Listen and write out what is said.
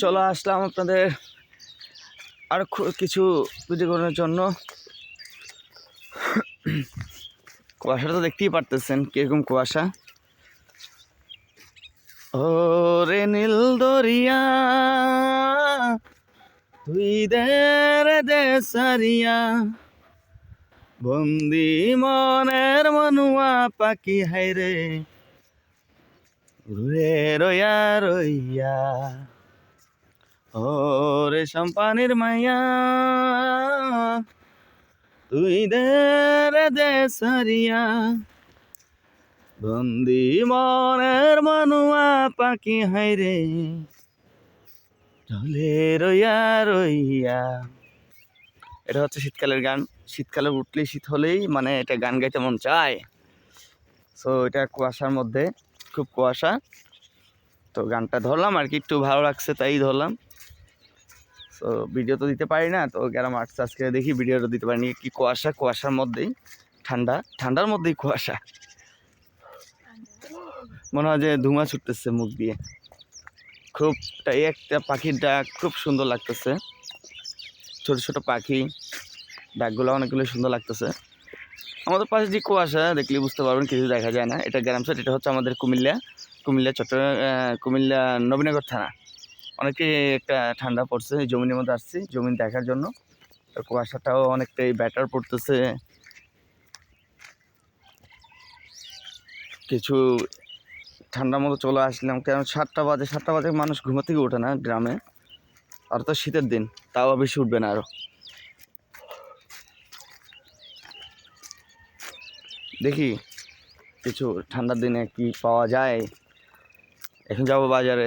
চলে আসলাম আপনাদের আর কিছু ভিডিও করার জন্য। কুয়াশাটা তো দেখতেই পারতেছেন কিরকম কুয়াশা। ও রে নীল দরিয়া তুই দে সারিয়া, বন্দি মনের মনুয়া পাখি হাইরে ঘুরে রইয়া রইয়া। ও রে সম্পানির মাইয়া তুই দে সারিয়া, বন্দি মনের মনুয়া পাখি হাইরে ঢলে রইয়া রইয়া। এটা হচ্ছে শীতকালের গান। শীতকালে উঠলেই শীত হলেই মানে এটা গান গাইতে মন চায়। সো এটা কুয়াশার মধ্যে, খুব কুয়াশা, তো গানটা ধরলাম আর কি, একটু ভালো লাগছে তাই ধরলাম। সো ভিডিও তো দিতে পারি না, তো গ্রাম আর্টস আজকে দেখি ভিডিওটা দিতে পারিনি। কি কুয়াশা, কুয়াশার মধ্যেই ঠান্ডা, ঠান্ডার মধ্যেই কুয়াশা, মনে হয় যে ধুমা ছুটতেছে মুখ দিয়ে। খুব একটা পাখির ডাক খুব সুন্দর লাগতেছে, ছোট ছোট পাখি, ডাকগুলো অনেকগুলো সুন্দর লাগতেছে। আমাদের পাশে যে কুয়াশা দেখলে বুঝতে পারবেন, কিছু দেখা যায় না। এটা গ্রাম সাইড, এটা হচ্ছে আমাদের কুমিল্লা চট্টগ্রাম, কুমিল্লা নবীনগর থানা। অনেকে একটা ঠান্ডা পড়ছে, জমিনের মধ্যে আসছি জমিন দেখার জন্য। তো কুয়াশাটাও অনেকটাই ব্যাটার পড়তেছে। কিছু ঠান্ডার মতো চলে আসলাম, কেন 7টা বাজে মানুষ ঘুমা থেকে ওঠে না গ্রামে। আর তো শীতের দিন, তাও বেশি উঠবে না আরো। দেখি কিছু ঠান্ডার দিনে কি পাওয়া যায়। এখন যাবো বাজারে।